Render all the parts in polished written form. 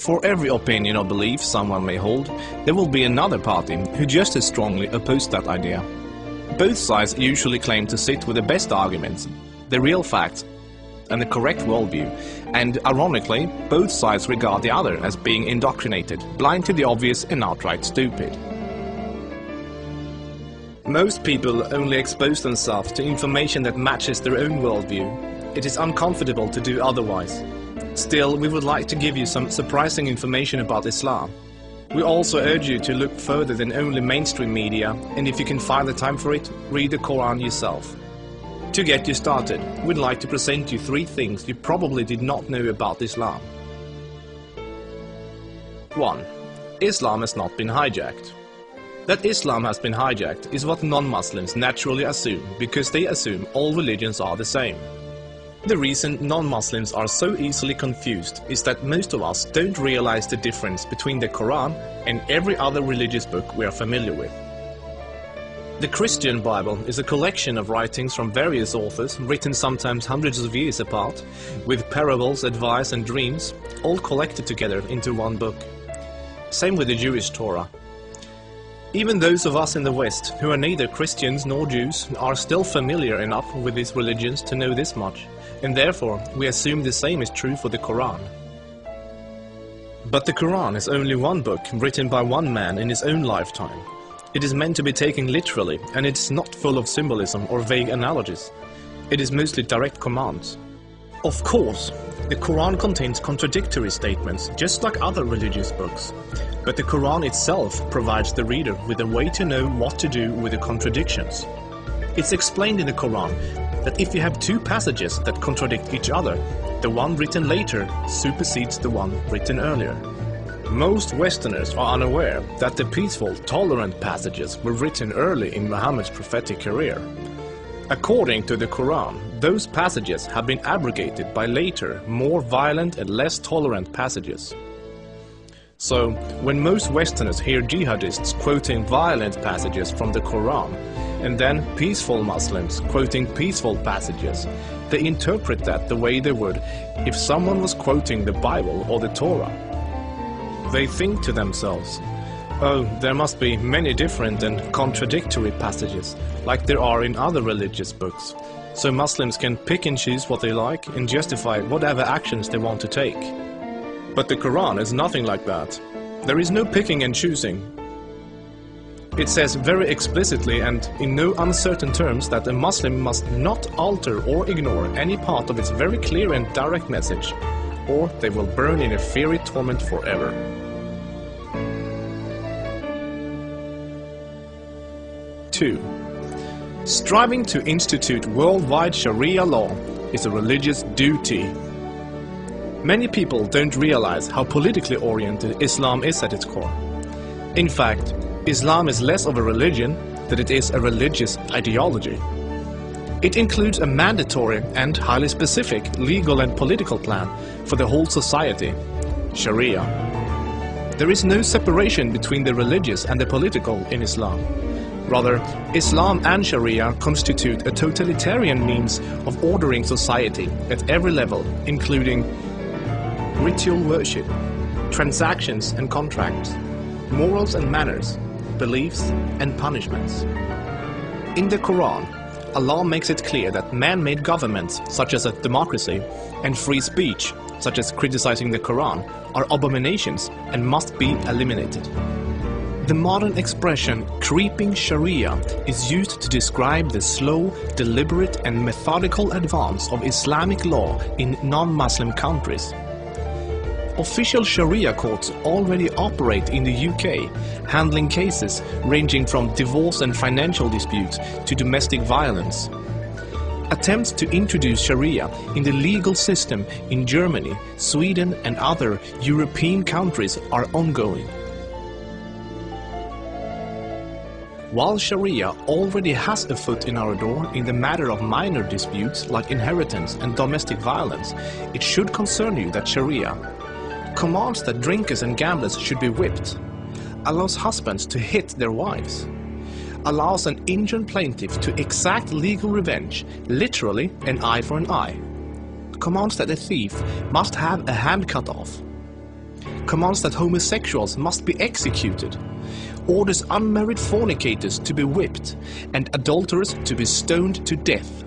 For every opinion or belief someone may hold, there will be another party who just as strongly oppose that idea. Both sides usually claim to sit with the best arguments, the real facts, and the correct worldview, and ironically, both sides regard the other as being indoctrinated, blind to the obvious and outright stupid. Most people only expose themselves to information that matches their own worldview. It is uncomfortable to do otherwise. Still, we would like to give you some surprising information about Islam. We also urge you to look further than only mainstream media, and if you can find the time for it, read the Quran yourself. To get you started, we'd like to present you 3 things you probably did not know about Islam. 1. Islam has not been hijacked. That Islam has been hijacked is what non-Muslims naturally assume, because they assume all religions are the same. The reason non-Muslims are so easily confused is that most of us don't realize the difference between the Quran and every other religious book we are familiar with. The Christian Bible is a collection of writings from various authors, written sometimes hundreds of years apart, with parables, advice and dreams, all collected together into one book. Same with the Jewish Torah. Even those of us in the West, who are neither Christians nor Jews, are still familiar enough with these religions to know this much, and therefore we assume the same is true for the Quran. But the Quran is only one book written by one man in his own lifetime. It is meant to be taken literally, and it is not full of symbolism or vague analogies. It is mostly direct commands. Of course, the Quran contains contradictory statements, just like other religious books. But the Quran itself provides the reader with a way to know what to do with the contradictions. It's explained in the Quran that if you have 2 passages that contradict each other, the one written later supersedes the one written earlier. Most Westerners are unaware that the peaceful, tolerant passages were written early in Muhammad's prophetic career. According to the Quran, those passages have been abrogated by later, more violent and less tolerant passages. So, when most Westerners hear jihadists quoting violent passages from the Quran, and then peaceful Muslims quoting peaceful passages, they interpret that the way they would if someone was quoting the Bible or the Torah. They think to themselves, oh, there must be many different and contradictory passages, like there are in other religious books, so Muslims can pick and choose what they like and justify whatever actions they want to take. But the Quran is nothing like that. There is no picking and choosing. It says very explicitly and in no uncertain terms that a Muslim must not alter or ignore any part of its very clear and direct message, or they will burn in a fiery torment forever. Two. Striving to institute worldwide Sharia law is a religious duty. Many people don't realize how politically oriented Islam is at its core. In fact, Islam is less of a religion than it is a religious ideology. It includes a mandatory and highly specific legal and political plan for the whole society, Sharia. There is no separation between the religious and the political in Islam. Rather, Islam and Sharia constitute a totalitarian means of ordering society at every level, including ritual worship, transactions and contracts, morals and manners, beliefs and punishments. In the Quran, Allah makes it clear that man-made governments, such as a democracy, and free speech, such as criticizing the Quran, are abominations and must be eliminated. The modern expression creeping Sharia is used to describe the slow, deliberate and methodical advance of Islamic law in non-Muslim countries. Official Sharia courts already operate in the UK, handling cases ranging from divorce and financial disputes to domestic violence. Attempts to introduce Sharia in the legal system in Germany, Sweden and other European countries are ongoing. While Sharia already has a foot in our door in the matter of minor disputes like inheritance and domestic violence, it should concern you that Sharia commands that drinkers and gamblers should be whipped, allows husbands to hit their wives, allows an injured plaintiff to exact legal revenge, literally an eye for an eye, commands that a thief must have a hand cut off, commands that homosexuals must be executed, orders unmarried fornicators to be whipped and adulterers to be stoned to death,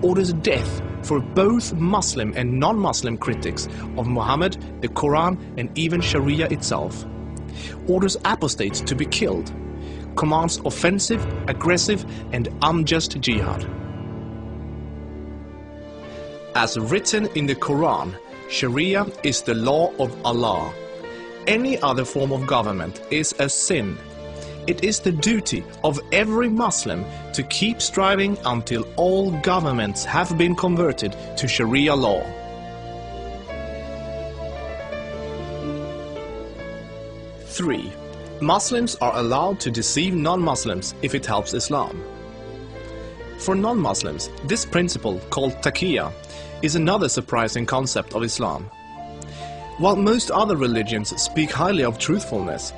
orders death for both Muslim and non-Muslim critics of Muhammad, the Quran and even Sharia itself, orders apostates to be killed, commands offensive, aggressive and unjust jihad. As written in the Quran, Sharia is the law of Allah. Any other form of government is a sin. It is the duty of every Muslim to keep striving until all governments have been converted to Sharia law. Three, Muslims are allowed to deceive non-Muslims if it helps Islam. For non-Muslims, this principle, called taqiyya, is another surprising concept of Islam. While most other religions speak highly of truthfulness,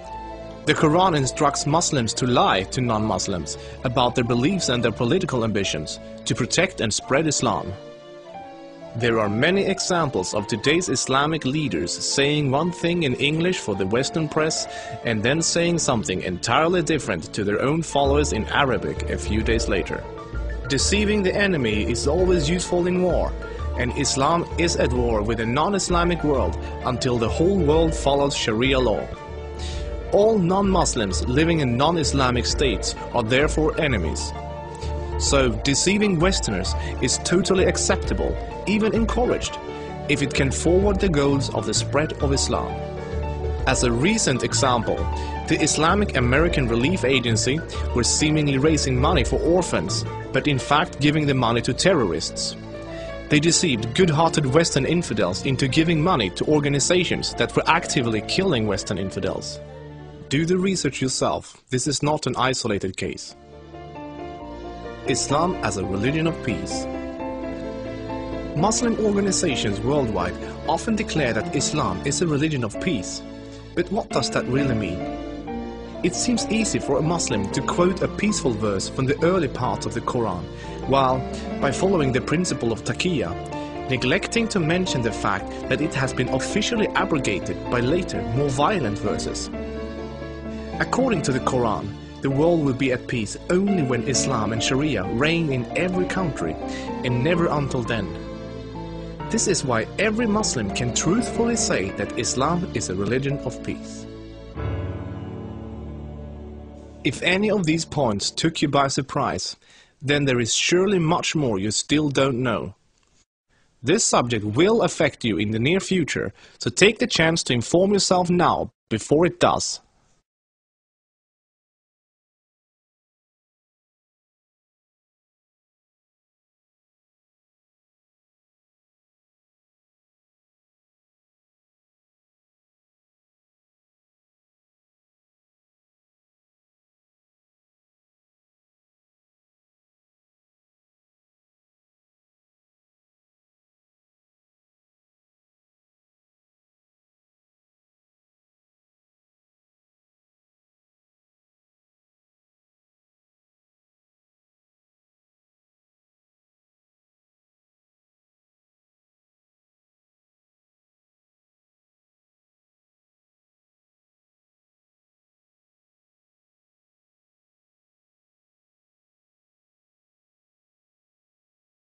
the Quran instructs Muslims to lie to non-Muslims about their beliefs and their political ambitions to protect and spread Islam. There are many examples of today's Islamic leaders saying one thing in English for the Western press and then saying something entirely different to their own followers in Arabic a few days later. Deceiving the enemy is always useful in war, and Islam is at war with the non-Islamic world until the whole world follows Sharia law. All non-Muslims living in non-Islamic states are therefore enemies. So deceiving Westerners is totally acceptable, even encouraged, if it can forward the goals of the spread of Islam. As a recent example, the Islamic American Relief Agency was seemingly raising money for orphans, but in fact giving the money to terrorists. They deceived good-hearted Western infidels into giving money to organizations that were actively killing Western infidels. Do the research yourself, this is not an isolated case. Islam as a religion of peace. Muslim organizations worldwide often declare that Islam is a religion of peace. But what does that really mean? It seems easy for a Muslim to quote a peaceful verse from the early parts of the Quran, while, by following the principle of taqiyya, neglecting to mention the fact that it has been officially abrogated by later, more violent verses. According to the Quran, the world will be at peace only when Islam and Sharia reign in every country, and never until then. This is why every Muslim can truthfully say that Islam is a religion of peace. If any of these points took you by surprise, then there is surely much more you still don't know. This subject will affect you in the near future, so take the chance to inform yourself now before it does.